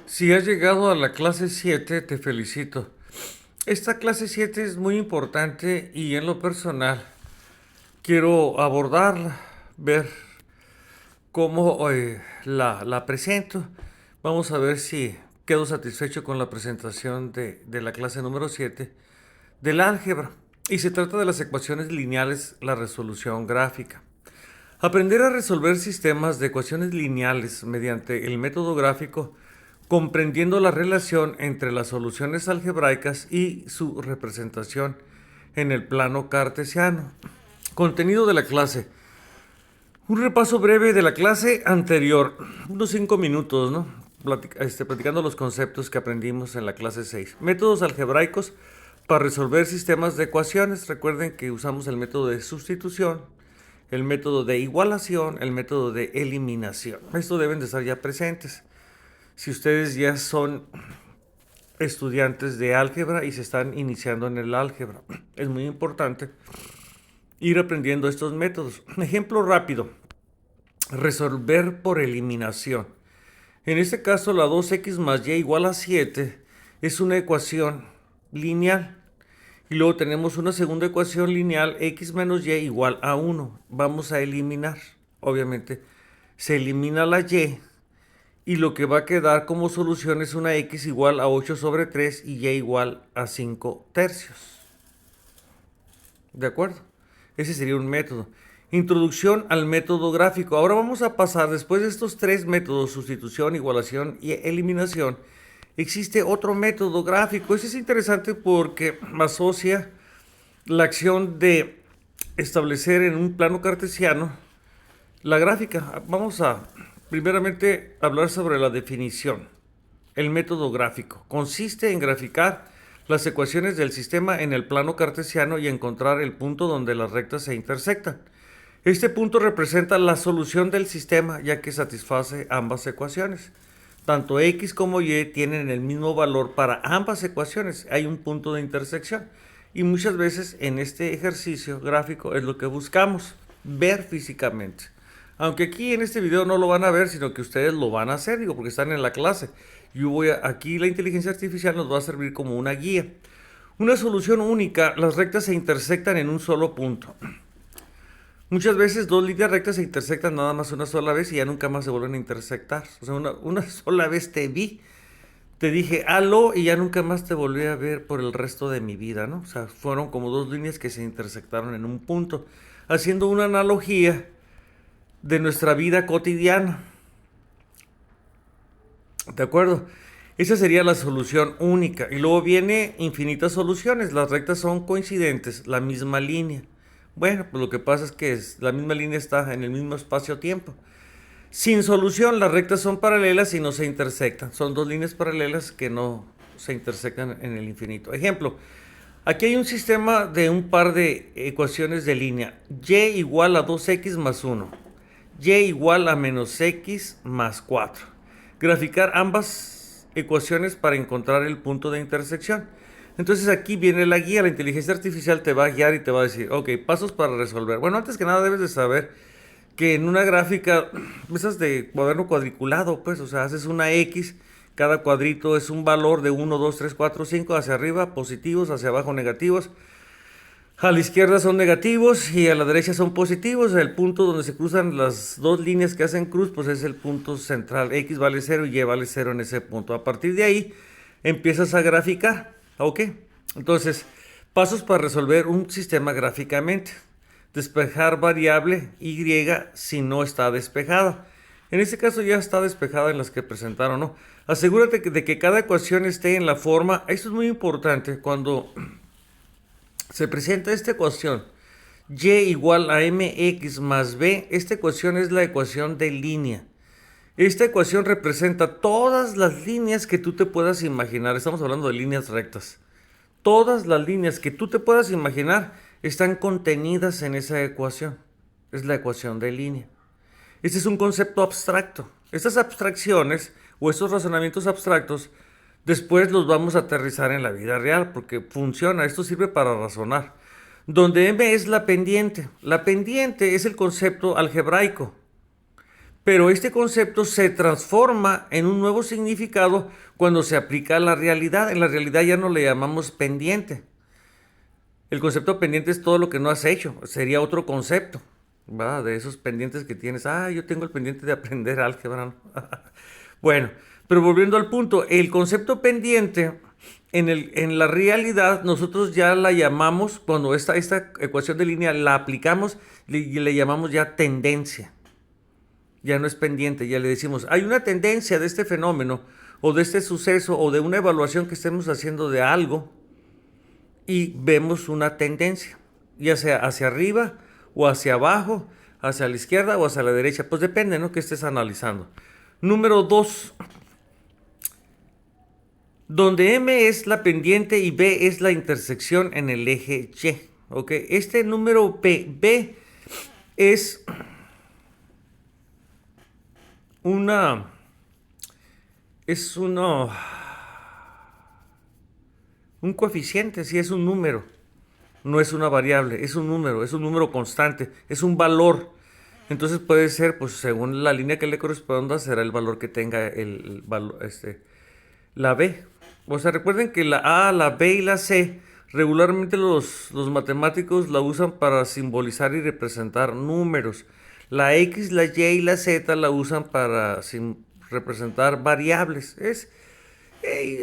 Si has llegado a la clase 7, te felicito. Esta clase 7 es muy importante y en lo personal quiero abordarla, ver cómo la presento. Vamos a ver si quedo satisfecho con la presentación de la clase número 7 del álgebra. Y se trata de las ecuaciones lineales, la resolución gráfica. Aprender a resolver sistemas de ecuaciones lineales mediante el método gráfico, comprendiendo la relación entre las soluciones algebraicas y su representación en el plano cartesiano. Contenido de la clase. Un repaso breve de la clase anterior, unos 5 minutos, ¿no? Platicando los conceptos que aprendimos en la clase 6. Métodos algebraicos para resolver sistemas de ecuaciones. Recuerden que usamos el método de sustitución, el método de igualación, el método de eliminación. Estos deben de estar ya presentes. Si ustedes ya son estudiantes de álgebra y se están iniciando en el álgebra, es muy importante ir aprendiendo estos métodos. Ejemplo rápido. Resolver por eliminación. En este caso, la 2x más y igual a 7 es una ecuación lineal. Y luego tenemos una segunda ecuación lineal, x menos y igual a 1. Vamos a eliminar. Obviamente, se elimina la y lo que va a quedar como solución es una x igual a 8 sobre 3 y igual a 5 tercios. ¿De acuerdo? Ese sería un método. Introducción al método gráfico. Ahora vamos a pasar, después de estos tres métodos, sustitución, igualación y eliminación, existe otro método gráfico. Ese es interesante porque asocia la acción de establecer en un plano cartesiano la gráfica. Vamos a primeramente hablar sobre la definición. El método gráfico consiste en graficar las ecuaciones del sistema en el plano cartesiano y encontrar el punto donde las rectas se intersectan. Este punto representa la solución del sistema, ya que satisface ambas ecuaciones. Tanto x como y tienen el mismo valor para ambas ecuaciones. Hay un punto de intersección. Y muchas veces en este ejercicio gráfico es lo que buscamos, ver físicamente. Aunque aquí en este video no lo van a ver, sino que ustedes lo van a hacer, digo, porque están en la clase. Aquí la inteligencia artificial nos va a servir como una guía. Una solución única, las rectas se intersectan en un solo punto. Muchas veces dos líneas rectas se intersectan nada más una sola vez y ya nunca más se vuelven a intersectar. O sea, una sola vez te vi, te dije aló y ya nunca más te volví a ver por el resto de mi vida, ¿no? O sea, fueron como dos líneas que se intersectaron en un punto, haciendo una analogía de nuestra vida cotidiana. ¿De acuerdo? Esa sería la solución única. Y luego viene infinitas soluciones. Las rectas son coincidentes, la misma línea. Bueno, pues lo que pasa es que la misma línea está en el mismo espacio-tiempo. Sin solución, las rectas son paralelas y no se intersectan. Son dos líneas paralelas que no se intersectan en el infinito. Ejemplo, aquí hay un sistema de un par de ecuaciones de línea. Y igual a 2x más 1. Y igual a menos x más 4. Graficar ambas ecuaciones para encontrar el punto de intersección. Entonces aquí viene la guía. La inteligencia artificial te va a guiar y te va a decir, ok, pasos para resolver. Bueno, antes que nada debes de saber que en una gráfica, esas de cuaderno cuadriculado, pues, o sea, haces una X, cada cuadrito es un valor de 1, 2, 3, 4, 5, hacia arriba positivos, hacia abajo negativos. A la izquierda son negativos y a la derecha son positivos. El punto donde se cruzan las dos líneas que hacen cruz, pues es el punto central. X vale 0 y Y vale 0 en ese punto. A partir de ahí empiezas a graficar. ¿Ok? Entonces, pasos para resolver un sistema gráficamente. Despejar variable Y si no está despejada. En este caso ya está despejada en las que presentaron, ¿no? Asegúrate de que cada ecuación esté en la forma. Esto es muy importante cuando se presenta esta ecuación. Y igual a mx más b. Esta ecuación es la ecuación de línea. Esta ecuación representa todas las líneas que tú te puedas imaginar. Estamos hablando de líneas rectas. Todas las líneas que tú te puedas imaginar están contenidas en esa ecuación. Es la ecuación de línea. Este es un concepto abstracto. Estas abstracciones o estos razonamientos abstractos después los vamos a aterrizar en la vida real porque funciona. Esto sirve para razonar. Donde m es la pendiente. La pendiente es el concepto algebraico. Pero este concepto se transforma en un nuevo significado cuando se aplica a la realidad. En la realidad ya no le llamamos pendiente. El concepto pendiente es todo lo que no has hecho. Sería otro concepto, ¿verdad? De esos pendientes que tienes. Ah, yo tengo el pendiente de aprender álgebra, ¿no? Bueno, pero volviendo al punto, el concepto pendiente en la realidad nosotros ya la llamamos, cuando esta ecuación de línea la aplicamos, le llamamos ya tendencia. Ya no es pendiente, ya le decimos, hay una tendencia de este fenómeno o de este suceso o de una evaluación que estemos haciendo de algo y vemos una tendencia, ya sea hacia arriba o hacia abajo, hacia la izquierda o hacia la derecha, pues depende, ¿no?, que estés analizando. Número 2, donde M es la pendiente y B es la intersección en el eje Y. ¿Ok? Este número B es una... Es uno... Un coeficiente, sí, es un número. No es una variable, es un número constante, es un valor. Entonces puede ser, pues según la línea que le corresponda, será el valor que tenga el valor, la B. O sea, recuerden que la A, la B y la C, regularmente los matemáticos la usan para simbolizar y representar números. La X, la Y y la Z la usan para representar variables.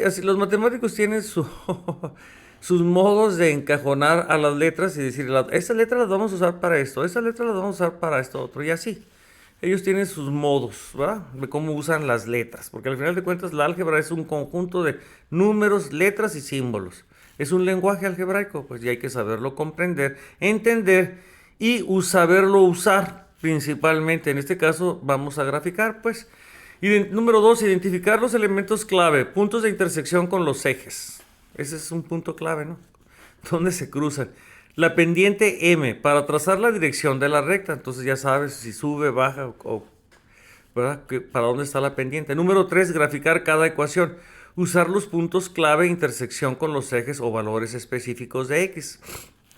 Así, los matemáticos tienen sus modos de encajonar a las letras y decir, esta letra la vamos a usar para esto, esta letra la vamos a usar para esto otro, y así. Ellos tienen sus modos, ¿verdad?, de cómo usan las letras, porque al final de cuentas la álgebra es un conjunto de números, letras y símbolos. Es un lenguaje algebraico, pues ya hay que saberlo comprender, entender y saberlo usar principalmente. En este caso vamos a graficar, pues. Número 2, identificar los elementos clave, puntos de intersección con los ejes. Ese es un punto clave, ¿no? ¿Dónde se cruzan? La pendiente M, para trazar la dirección de la recta. Entonces ya sabes si sube, baja o ¿verdad?, para dónde está la pendiente. Número 3, graficar cada ecuación. Usar los puntos clave e intersección con los ejes o valores específicos de X.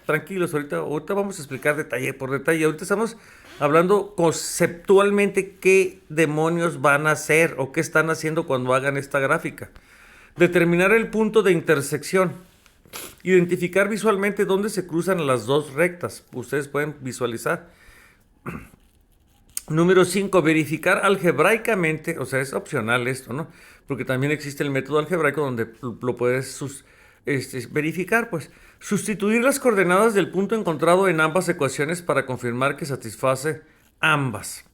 Tranquilos, ahorita vamos a explicar detalle por detalle. Ahorita estamos hablando conceptualmente qué demonios van a hacer o qué están haciendo cuando hagan esta gráfica. Determinar el punto de intersección. Identificar visualmente dónde se cruzan las dos rectas. Ustedes pueden visualizar. Número 5, verificar algebraicamente, o sea, es opcional esto, ¿no? Porque también existe el método algebraico donde lo puedes verificar, pues. Sustituir las coordenadas del punto encontrado en ambas ecuaciones para confirmar que satisface ambas.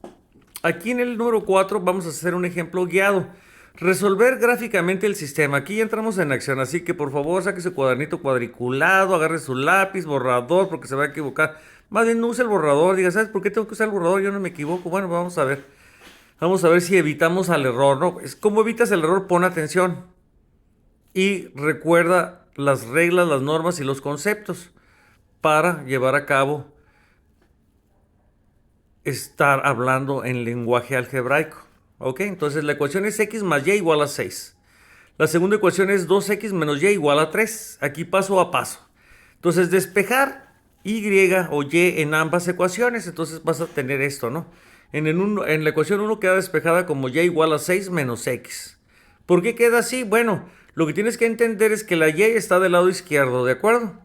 Aquí en el número 4 vamos a hacer un ejemplo guiado. Resolver gráficamente el sistema. Aquí ya entramos en acción, así que por favor saque su cuadernito cuadriculado, agarre su lápiz, borrador, porque se va a equivocar. Más bien no use el borrador, diga, ¿sabes por qué tengo que usar el borrador? Yo no me equivoco. Bueno, vamos a ver. Vamos a ver si evitamos al error, ¿no? ¿Cómo evitas el error? Pon atención. Y recuerda las reglas, las normas y los conceptos para llevar a cabo estar hablando en lenguaje algebraico. ¿Ok? Entonces la ecuación es x más y igual a 6. La segunda ecuación es 2x menos y igual a 3. Aquí paso a paso. Entonces despejar y o y en ambas ecuaciones. Entonces vas a tener esto, ¿no? En la ecuación 1 queda despejada como y igual a 6 menos x. ¿Por qué queda así? Bueno, lo que tienes que entender es que la y está del lado izquierdo, ¿de acuerdo?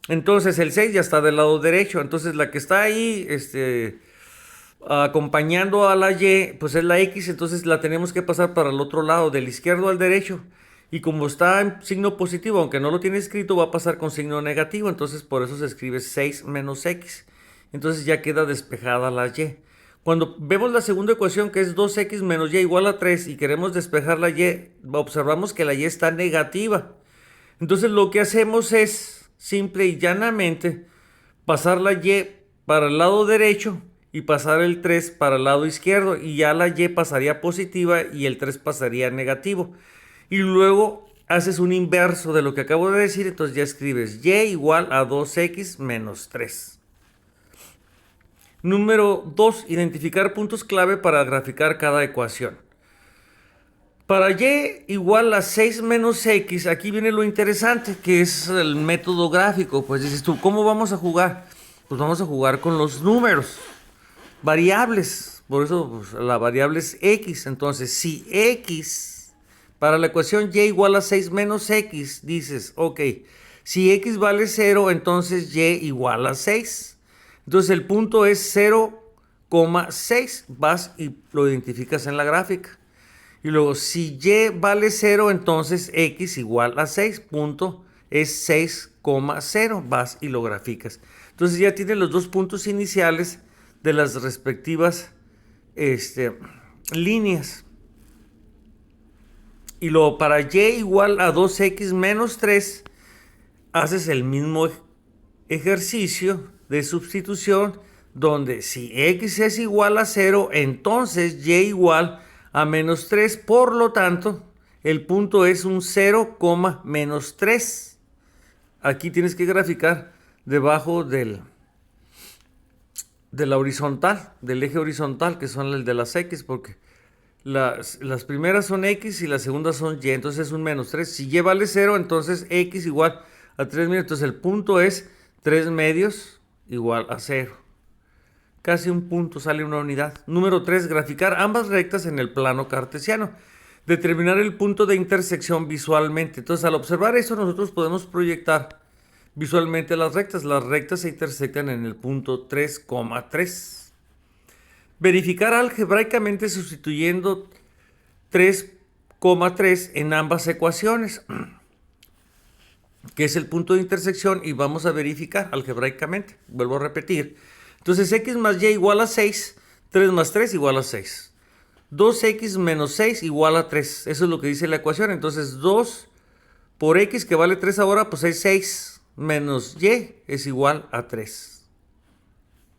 Entonces el 6 ya está del lado derecho. Entonces la que está ahí, acompañando a la y, pues es la x, entonces la tenemos que pasar para el otro lado, del izquierdo al derecho. Y como está en signo positivo, aunque no lo tiene escrito, va a pasar con signo negativo. Entonces por eso se escribe 6 menos x. Entonces ya queda despejada la y. Cuando vemos la segunda ecuación, que es 2x menos y igual a 3, y queremos despejar la y, observamos que la y está negativa. Entonces lo que hacemos es, simple y llanamente, pasar la y para el lado derecho y pasar el 3 para el lado izquierdo, y ya la y pasaría positiva y el 3 pasaría negativo. Y luego haces un inverso de lo que acabo de decir, entonces ya escribes y igual a 2x menos 3. Número 2, identificar puntos clave para graficar cada ecuación. Para y igual a 6 menos x, aquí viene lo interesante, que es el método gráfico. Pues dices tú, ¿cómo vamos a jugar? Pues vamos a jugar con los números, variables, Por eso pues, la variable es x. Entonces, si x, para la ecuación y igual a 6 menos x, dices, ok, si x vale 0, entonces y igual a 6. Entonces, el punto es 0,6. Vas y lo identificas en la gráfica. Y luego, si y vale 0, entonces x igual a 6. Punto es 6,0. Vas y lo graficas. Entonces, ya tienes los dos puntos iniciales de las respectivas líneas. Y luego para y igual a 2x menos 3, haces el mismo ejercicio de sustitución, donde si x es igual a 0, entonces y igual a menos 3. Por lo tanto, el punto es un 0, menos 3. Aquí tienes que graficar debajo de la horizontal, del eje horizontal, que son el de las x, porque las primeras son x y las segundas son y, entonces es un menos 3. Si y vale 0, entonces x igual a 3 medios. Entonces el punto es 3 medios igual a 0. Casi un punto, sale una unidad. Número 3, graficar ambas rectas en el plano cartesiano. Determinar el punto de intersección visualmente. Entonces, al observar eso, nosotros podemos proyectar visualmente las rectas. Las rectas se intersectan en el punto 3,3. Verificar algebraicamente sustituyendo 3,3 en ambas ecuaciones, que es el punto de intersección, y vamos a verificar algebraicamente. Vuelvo a repetir. Entonces, x más y igual a 6, 3 más 3 igual a 6. 2x menos 6 igual a 3. Eso es lo que dice la ecuación. Entonces, 2 por x, que vale 3 ahora, pues es 6, menos y es igual a 3.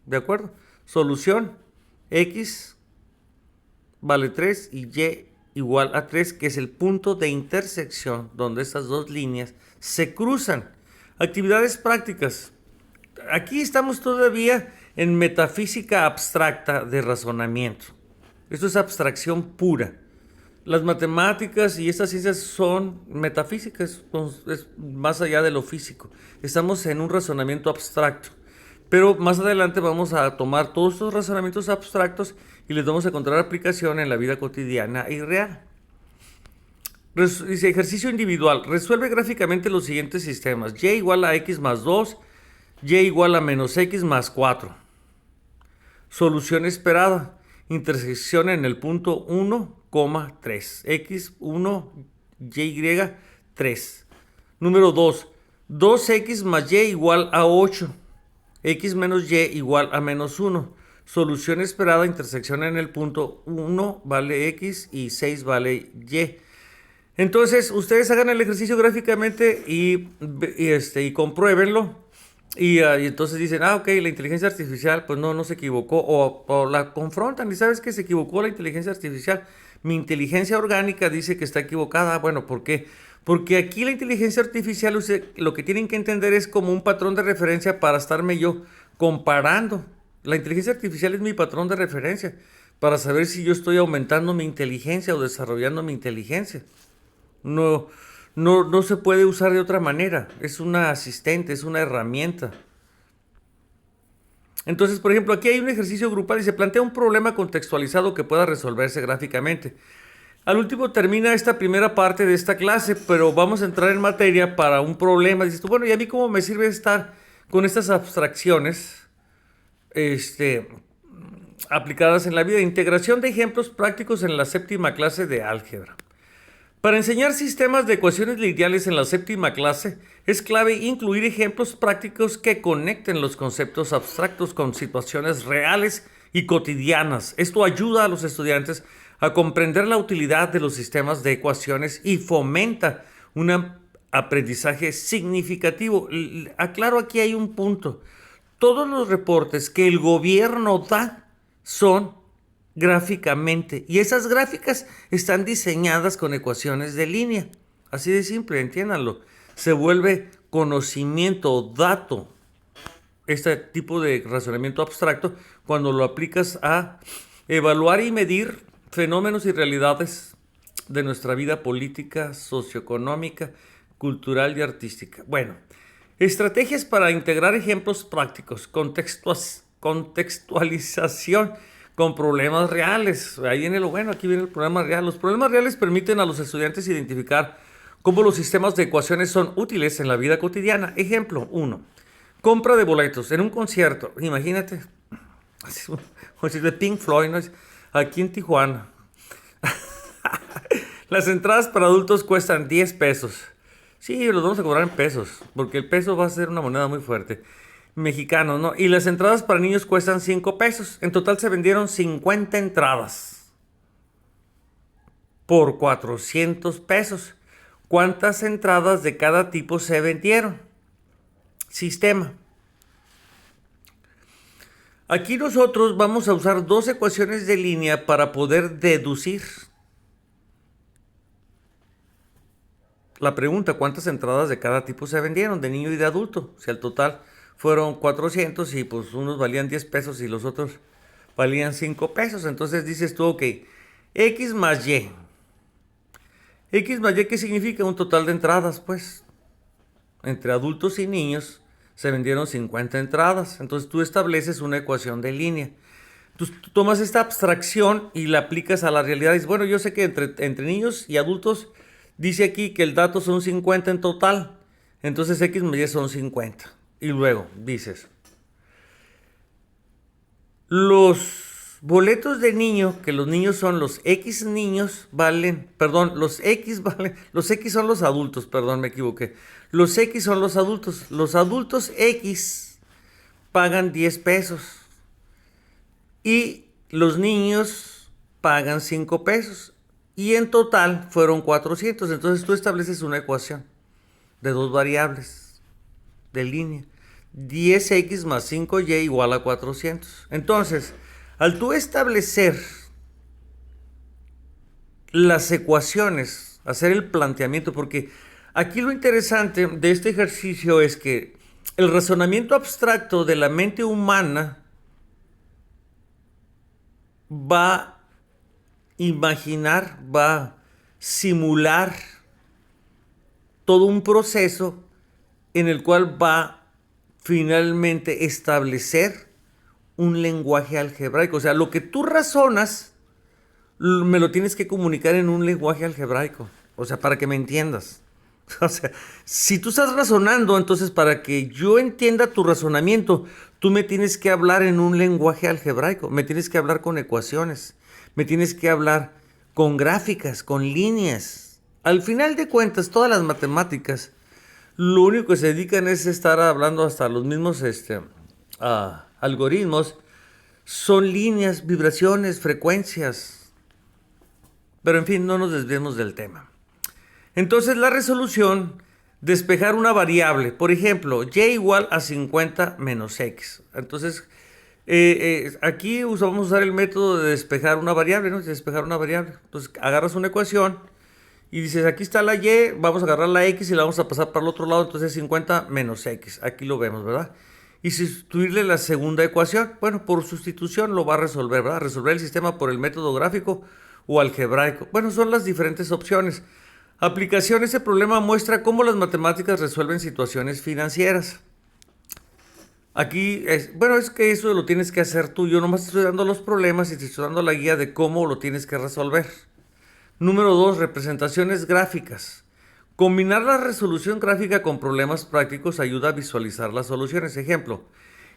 ¿De acuerdo? Solución. X vale 3 y y igual a 3, que es el punto de intersección donde estas dos líneas se cruzan. Actividades prácticas. Aquí estamos todavía en metafísica abstracta de razonamiento. Esto es abstracción pura. Las matemáticas y estas ciencias son metafísicas, es más allá de lo físico. Estamos en un razonamiento abstracto. Pero más adelante vamos a tomar todos estos razonamientos abstractos y les vamos a encontrar aplicación en la vida cotidiana y real. Dice, ejercicio individual. Resuelve gráficamente los siguientes sistemas. Y igual a x más 2, y igual a menos x más 4. Solución esperada. Intersección en el punto 1,3. X 1, y 3. Número 2. 2x más y igual a 8. X menos y igual a menos 1. Solución esperada, intersección en el punto 1 vale x y 6 vale y. Entonces, ustedes hagan el ejercicio gráficamente y compruébenlo. Y entonces dicen, ok, la inteligencia artificial, pues no se equivocó. O la confrontan y sabes que se equivocó la inteligencia artificial. Mi inteligencia orgánica dice que está equivocada. Bueno, ¿por qué? Porque aquí la inteligencia artificial, lo que tienen que entender es como un patrón de referencia para estarme yo comparando. La inteligencia artificial es mi patrón de referencia para saber si yo estoy aumentando mi inteligencia o desarrollando mi inteligencia. No se puede usar de otra manera. Es una asistente, es una herramienta. Entonces, por ejemplo, aquí hay un ejercicio grupal y se plantea un problema contextualizado que pueda resolverse gráficamente. Al último termina esta primera parte de esta clase, pero vamos a entrar en materia para un problema. Dices tú, bueno, ¿y a mí cómo me sirve estar con estas abstracciones aplicadas en la vida? Integración de ejemplos prácticos en la séptima clase de álgebra. Para enseñar sistemas de ecuaciones lineales en la séptima clase, es clave incluir ejemplos prácticos que conecten los conceptos abstractos con situaciones reales y cotidianas. Esto ayuda a los estudiantes a comprender la utilidad de los sistemas de ecuaciones y fomenta un aprendizaje significativo. Aclaro, aquí hay un punto. Todos los reportes que el gobierno da son gráficamente, y esas gráficas están diseñadas con ecuaciones de línea. Así de simple, entiéndanlo. Se vuelve conocimiento, dato, este tipo de razonamiento abstracto, cuando lo aplicas a evaluar y medir fenómenos y realidades de nuestra vida política, socioeconómica, cultural y artística. Bueno, estrategias para integrar ejemplos prácticos, contextualización, con problemas reales. Ahí viene lo bueno, aquí viene el problema real. Los problemas reales permiten a los estudiantes identificar cómo los sistemas de ecuaciones son útiles en la vida cotidiana. Ejemplo uno: compra de boletos en un concierto. Imagínate, de Pink Floyd, ¿no? Aquí en Tijuana. Las entradas para adultos cuestan 10 pesos. Sí, los vamos a cobrar en pesos, porque el peso va a ser una moneda muy fuerte. Mexicano, ¿no? Y las entradas para niños cuestan 5 pesos. En total se vendieron 50 entradas por 400 pesos. ¿Cuántas entradas de cada tipo se vendieron? Sistema. Aquí nosotros vamos a usar dos ecuaciones de línea para poder deducir. La pregunta: ¿cuántas entradas de cada tipo se vendieron, de niño y de adulto? Si al total fueron 400 y pues unos valían 10 pesos y los otros valían 5 pesos. Entonces dices tú, ok, X más Y. X más Y, ¿qué significa? Un total de entradas, pues. Entre adultos y niños se vendieron 50 entradas. Entonces tú estableces una ecuación de línea. Tú tomas esta abstracción y la aplicas a la realidad. Dices, bueno, yo sé que entre niños y adultos dice aquí que el dato son 50 en total. Entonces X más Y son 50. Y luego dices, los boletos de niño, que los niños son los X niños, valen, perdón, los X son los adultos, perdón, me equivoqué. Los X son los adultos X pagan 10 pesos y los niños pagan 5 pesos y en total fueron 400. Entonces tú estableces una ecuación de dos variables de línea. 10x más 5y igual a 400. Entonces, al tú establecer las ecuaciones, hacer el planteamiento, porque aquí lo interesante de este ejercicio es que el razonamiento abstracto de la mente humana va a imaginar, va a simular todo un proceso en el cual va a finalmente establecer un lenguaje algebraico. O sea, lo que tú razonas, me lo tienes que comunicar en un lenguaje algebraico. O sea, para que me entiendas. O sea, si tú estás razonando, entonces para que yo entienda tu razonamiento, tú me tienes que hablar en un lenguaje algebraico. Me tienes que hablar con ecuaciones. Me tienes que hablar con gráficas, con líneas. Al final de cuentas, todas las matemáticas lo único que se dedican es estar hablando, hasta los mismos algoritmos, son líneas, vibraciones, frecuencias. Pero en fin, no nos desviemos del tema. Entonces la resolución, despejar una variable, por ejemplo, y igual a 50 menos x. Entonces, aquí vamos a usar el método de despejar una variable, ¿no? Despejar una variable. Entonces agarras una ecuación y dices, aquí está la y, vamos a agarrar la x y la vamos a pasar para el otro lado, entonces 50 menos x. Aquí lo vemos, ¿verdad? Y sustituirle la segunda ecuación, bueno, por sustitución lo va a resolver, ¿verdad? Resolver el sistema por el método gráfico o algebraico. Bueno, son las diferentes opciones. Aplicación: ese problema muestra cómo las matemáticas resuelven situaciones financieras. Aquí, bueno, es que eso lo tienes que hacer tú. Yo nomás estoy dando los problemas y te estoy dando la guía de cómo lo tienes que resolver. Número 2, representaciones gráficas. Combinar la resolución gráfica con problemas prácticos ayuda a visualizar las soluciones. Ejemplo,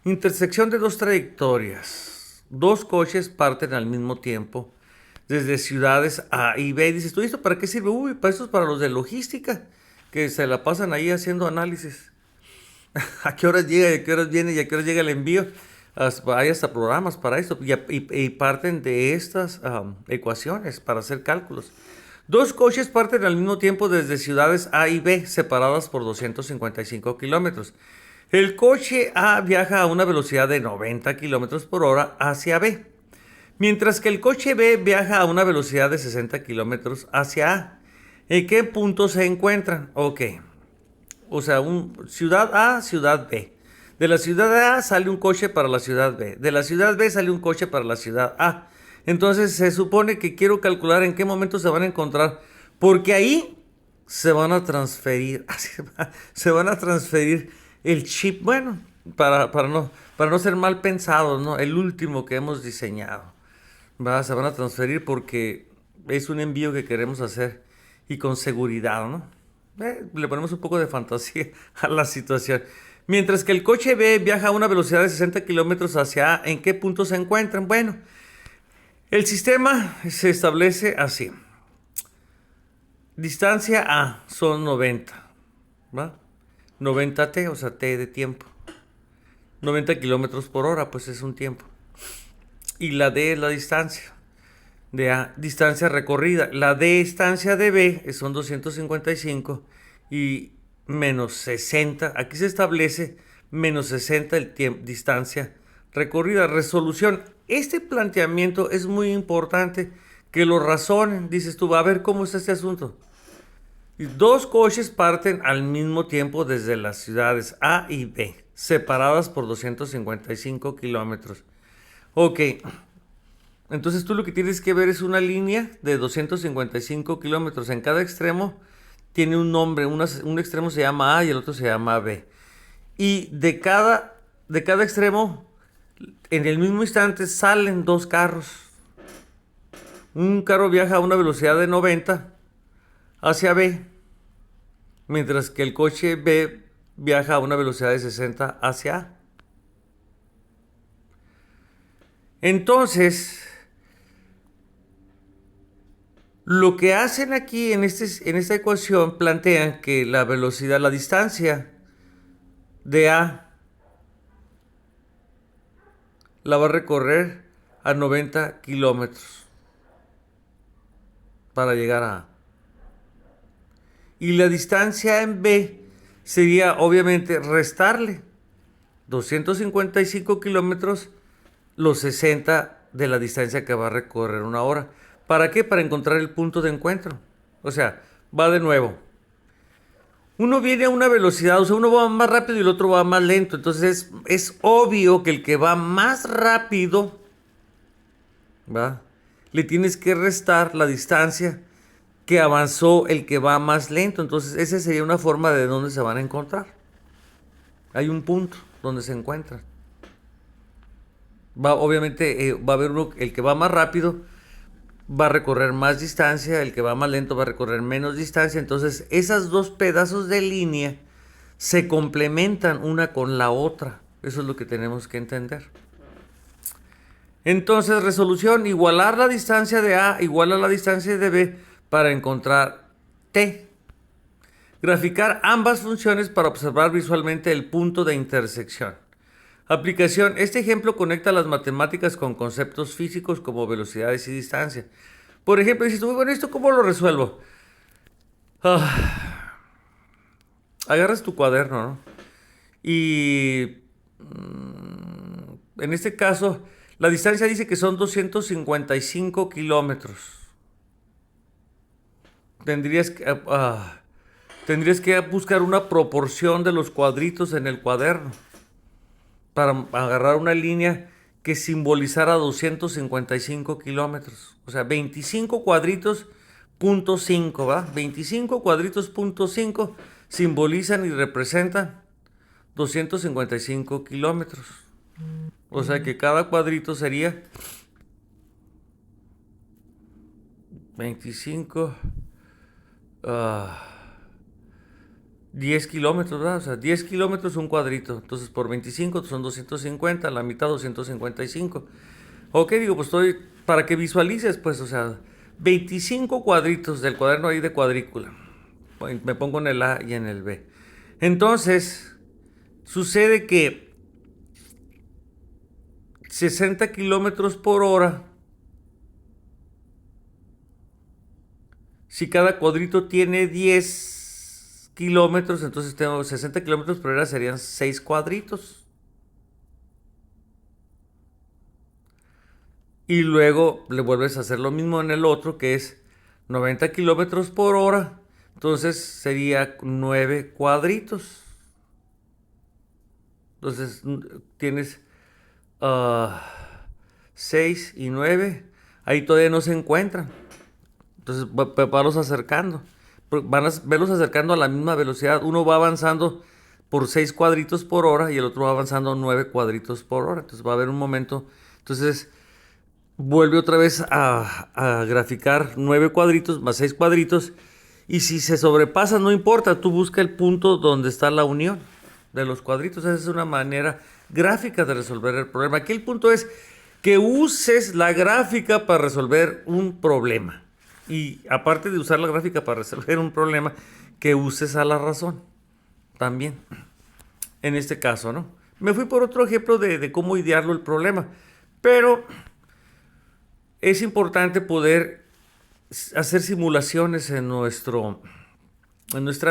intersección de dos trayectorias. Dos coches parten al mismo tiempo desde ciudades A y B. Dices, ¿tú esto para qué sirve? Uy, para eso es para los de logística, que se la pasan ahí haciendo análisis. ¿A qué horas llega y a qué horas viene y a qué horas llega el envío? Hay hasta programas para esto y parten de estas ecuaciones para hacer cálculos. Dos coches parten al mismo tiempo desde ciudades A y B, separadas por 255 kilómetros. El coche A viaja a una velocidad de 90 kilómetros por hora hacia B, mientras que el coche B viaja a una velocidad de 60 kilómetros hacia A. ¿En qué punto se encuentran? Ok, o sea, ciudad A, ciudad B. De la ciudad A sale un coche para la ciudad B. De la ciudad B sale un coche para la ciudad A. Entonces se supone que quiero calcular en qué momento se van a encontrar, porque ahí se van a transferir, se van a transferir el chip, bueno, para no ser mal pensados, ¿no? El último que hemos diseñado. Se van a transferir porque es un envío que queremos hacer y con seguridad, ¿no? Le ponemos un poco de fantasía a la situación. Mientras que el coche B viaja a una velocidad de 60 kilómetros hacia A, ¿en qué punto se encuentran? Bueno, el sistema se establece así. Distancia A son 90, ¿va? 90 t, o sea, t de tiempo. 90 kilómetros por hora, pues es un tiempo. Y la d es la distancia de A, distancia recorrida. La distancia de B son 255 y menos 60. Aquí se establece menos 60 el tiempo, distancia recorrida. Resolución. Este planteamiento es muy importante que lo razonen. Dices tú, a ver cómo está este asunto. Dos coches parten al mismo tiempo desde las ciudades A y B, separadas por 255 kilómetros. Ok, entonces tú lo que tienes que ver es una línea de 255 kilómetros. En cada extremo tiene un nombre. Un extremo se llama A y el otro se llama B. Y de cada extremo, en el mismo instante, salen dos carros. Un carro viaja a una velocidad de 90 hacia B, mientras que el coche B viaja a una velocidad de 60 hacia A. Entonces, lo que hacen aquí en esta ecuación plantean que la velocidad, la distancia de A la va a recorrer a 90 kilómetros para llegar a A. Y la distancia en B sería obviamente restarle 255 kilómetros los 60 de la distancia que va a recorrer una hora. ¿Para qué? Para encontrar el punto de encuentro. O sea, va de nuevo. Uno viene a una velocidad, o sea, uno va más rápido y el otro va más lento. Entonces es obvio que el que va más rápido, ¿va? Le tienes que restar la distancia que avanzó el que va más lento. Entonces esa sería una forma de dónde se van a encontrar. Hay un punto donde se encuentran. Obviamente va a haber uno, el que va más rápido va a recorrer más distancia, el que va más lento va a recorrer menos distancia. Entonces esos dos pedazos de línea se complementan una con la otra. Eso es lo que tenemos que entender. Entonces, resolución: igualar la distancia de A igual a la distancia de B para encontrar T. Graficar ambas funciones para observar visualmente el punto de intersección. Aplicación: este ejemplo conecta las matemáticas con conceptos físicos como velocidades y distancia. Por ejemplo, dices tú, bueno, ¿esto cómo lo resuelvo? Agarras tu cuaderno, ¿no? Y en este caso, la distancia dice que son 255 kilómetros. Tendrías que buscar una proporción de los cuadritos en el cuaderno para agarrar una línea que simbolizara 255 kilómetros. O sea, 25 cuadritos, punto 5, ¿va? 25 cuadritos, punto 5, simbolizan y representan 255 kilómetros. O sea que cada cuadrito sería 25, 10 kilómetros, ¿verdad? O sea, 10 kilómetros un cuadrito. Entonces, por 25 son 250, la mitad 255. Ok, digo, pues para que visualices, pues, o sea, 25 cuadritos del cuaderno ahí de cuadrícula. Me pongo en el A y en el B. Entonces, sucede que 60 kilómetros por hora, si cada cuadrito tiene 10 kilómetros, entonces tengo 60 kilómetros por hora, serían 6 cuadritos. Y luego le vuelves a hacer lo mismo en el otro, que es 90 kilómetros por hora. Entonces sería 9 cuadritos. Entonces tienes 6 y 9. Ahí todavía no se encuentran. Entonces los acercando. Van a verlos acercando a la misma velocidad. Uno va avanzando por 6 cuadritos por hora y el otro va avanzando 9 cuadritos por hora. Entonces va a haber un momento. Entonces vuelve otra vez a graficar 9 cuadritos más 6 cuadritos. Y si se sobrepasa, no importa, tú busca el punto donde está la unión de los cuadritos. Esa es una manera gráfica de resolver el problema. Aquí el punto es que uses la gráfica para resolver un problema. Y aparte de usar la gráfica para resolver un problema, que uses a la razón también. En este caso, ¿no? Me fui por otro ejemplo de cómo idearlo el problema. Pero es importante poder hacer simulaciones en nuestra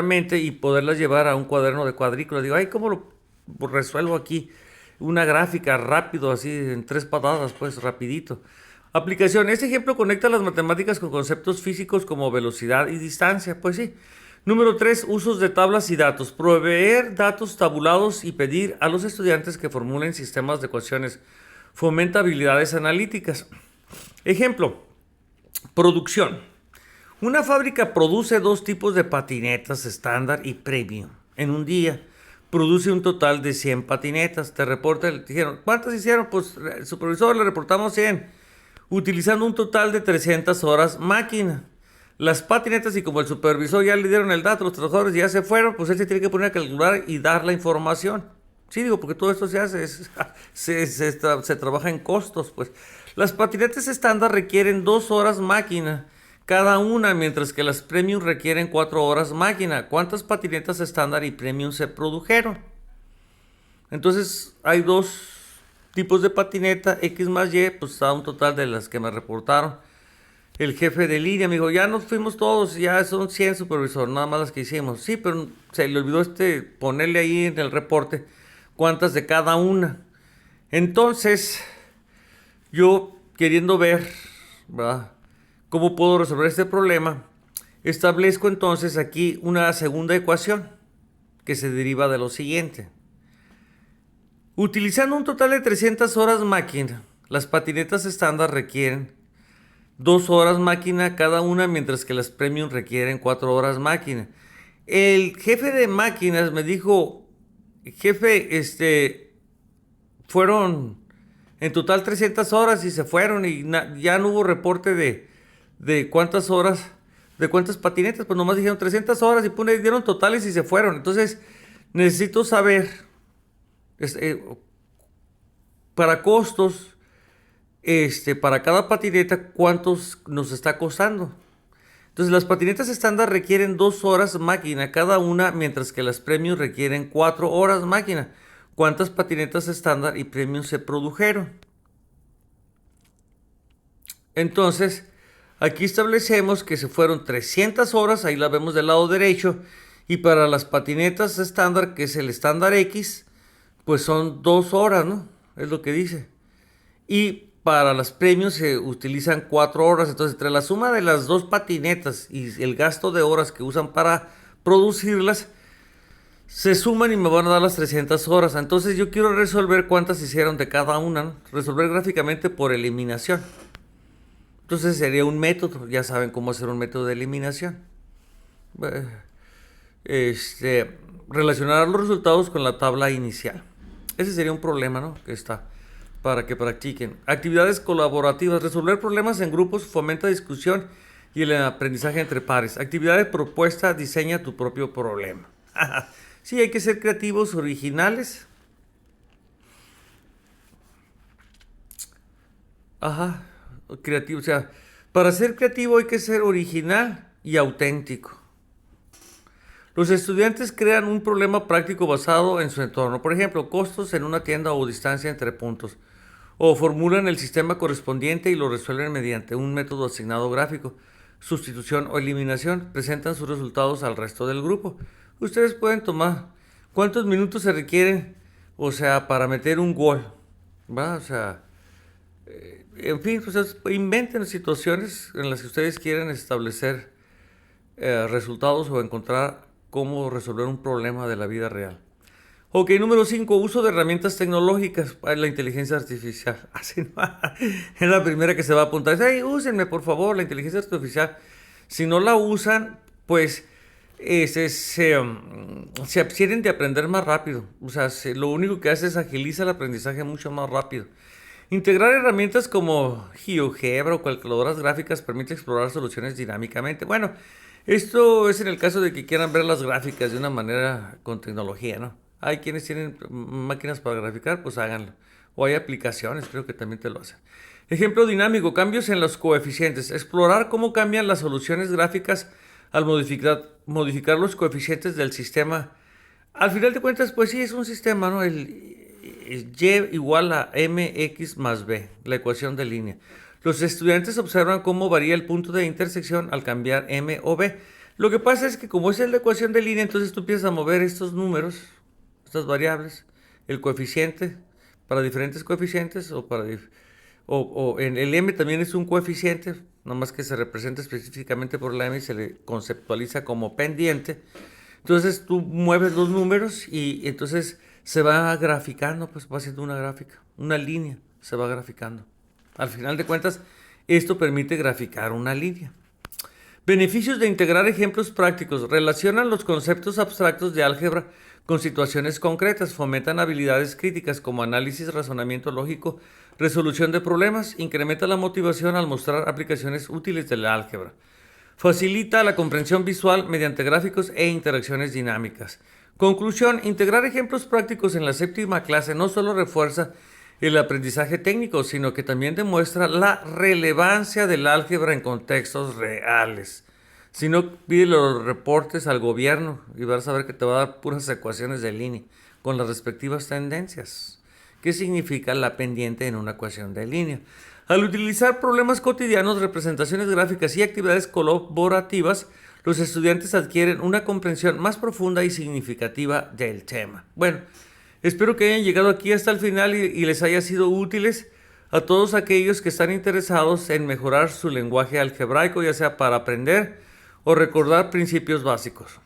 mente y poderlas llevar a un cuaderno de cuadrículas. Digo, ay, ¿cómo lo resuelvo aquí? Una gráfica rápido, así en 3 patadas, pues rapidito. Aplicación. Este ejemplo conecta las matemáticas con conceptos físicos como velocidad y distancia. Pues sí. Número 3. Usos de tablas y datos. Proveer datos tabulados y pedir a los estudiantes que formulen sistemas de ecuaciones. Fomenta habilidades analíticas. Ejemplo. Producción. Una fábrica produce 2 tipos de patinetas estándar y premium. En un día produce un total de 100 patinetas. Te dijeron, ¿cuántas hicieron? Pues el supervisor le reportamos 100, utilizando un total de 300 horas máquina. Las patinetas, y como el supervisor ya le dieron el dato, los trabajadores ya se fueron, pues él se tiene que poner a calcular y dar la información. Sí, digo, porque todo esto se hace, se trabaja en costos, pues. Las patinetas estándar requieren 2 horas máquina cada una, mientras que las premium requieren 4 horas máquina. ¿Cuántas patinetas estándar y premium se produjeron? Entonces, hay 2 tipos de patineta, X más Y, pues da un total de las que me reportaron. El jefe de línea me dijo, ya nos fuimos todos, ya son 100, supervisor, nada más las que hicimos. Sí, pero se le olvidó ponerle ahí en el reporte cuántas de cada una. Entonces, yo queriendo ver, ¿verdad?, cómo puedo resolver este problema, establezco entonces aquí una segunda ecuación que se deriva de lo siguiente. Utilizando un total de 300 horas máquina, las patinetas estándar requieren 2 horas máquina cada una, mientras que las premium requieren 4 horas máquina. El jefe de máquinas me dijo, jefe, fueron en total 300 horas y se fueron y ya no hubo reporte de cuántas horas, de cuántas patinetas, pues nomás dijeron 300 horas y dieron totales y se fueron. Entonces necesito saber, para costos, para cada patineta, cuántos nos está costando. Entonces las patinetas estándar requieren 2 horas máquina cada una, mientras que las premium requieren 4 horas máquina. ¿Cuántas patinetas estándar y premium se produjeron? Entonces, aquí establecemos que se fueron 300 horas, ahí la vemos del lado derecho, y para las patinetas estándar, que es el estándar X, pues son 2 horas, ¿no? Es lo que dice. Y para las premium se utilizan 4 horas, entonces entre la suma de las 2 patinetas y el gasto de horas que usan para producirlas, se suman y me van a dar las 300 horas. Entonces yo quiero resolver cuántas hicieron de cada una, ¿no? Resolver gráficamente por eliminación. Entonces sería un método, ya saben cómo hacer un método de eliminación. Relacionar los resultados con la tabla inicial. Ese sería un problema, ¿no?, que está para que practiquen. Actividades colaborativas. Resolver problemas en grupos fomenta discusión y el aprendizaje entre pares. Actividad de propuesta. Diseña tu propio problema. Sí, hay que ser creativos, originales. Ajá, creativo. O sea, para ser creativo hay que ser original y auténtico. Los estudiantes crean un problema práctico basado en su entorno. Por ejemplo, costos en una tienda o distancia entre puntos. O formulan el sistema correspondiente y lo resuelven mediante un método asignado gráfico. Sustitución o eliminación. Presentan sus resultados al resto del grupo. Ustedes pueden tomar cuántos minutos se requieren, o sea, para meter un gol, ¿va? O sea, en fin, pues inventen situaciones en las que ustedes quieran establecer resultados o encontrar cómo resolver un problema de la vida real. Ok, número 5, uso de herramientas tecnológicas para la inteligencia artificial. Así no, es la primera que se va a apuntar. Hey, úsenme, por favor, la inteligencia artificial. Si no la usan, pues se abstienen de aprender más rápido. O sea, lo único que hace es agiliza el aprendizaje mucho más rápido. Integrar herramientas como GeoGebra o calculadoras gráficas permite explorar soluciones dinámicamente. Bueno, esto es en el caso de que quieran ver las gráficas de una manera con tecnología, ¿no? Hay quienes tienen máquinas para graficar, pues háganlo. O hay aplicaciones, creo que también te lo hacen. Ejemplo dinámico, cambios en los coeficientes. Explorar cómo cambian las soluciones gráficas al modificar los coeficientes del sistema. Al final de cuentas, pues sí, es un sistema, ¿no? Y igual a mx más b, la ecuación de línea. Los estudiantes observan cómo varía el punto de intersección al cambiar m o b. Lo que pasa es que como es la ecuación de línea, entonces tú empiezas a mover estos números, estas variables, el coeficiente para diferentes coeficientes o en el m también es un coeficiente, nomás que se representa específicamente por la m y se le conceptualiza como pendiente. Entonces tú mueves los números y entonces se va graficando, pues va haciendo una gráfica, una línea, se va graficando. Al final de cuentas, esto permite graficar una línea. Beneficios de integrar ejemplos prácticos. Relacionan los conceptos abstractos de álgebra con situaciones concretas, fomentan habilidades críticas como análisis, razonamiento lógico, resolución de problemas, incrementa la motivación al mostrar aplicaciones útiles de la álgebra. Facilita la comprensión visual mediante gráficos e interacciones dinámicas. Conclusión, integrar ejemplos prácticos en la séptima clase no solo refuerza el aprendizaje técnico, sino que también demuestra la relevancia del álgebra en contextos reales. Si no, pide los reportes al gobierno y vas a ver que te va a dar puras ecuaciones de línea con las respectivas tendencias. ¿Qué significa la pendiente en una ecuación de línea? Al utilizar problemas cotidianos, representaciones gráficas y actividades colaborativas, los estudiantes adquieren una comprensión más profunda y significativa del tema. Bueno, espero que hayan llegado aquí hasta el final y les haya sido útiles a todos aquellos que están interesados en mejorar su lenguaje algebraico, ya sea para aprender o recordar principios básicos.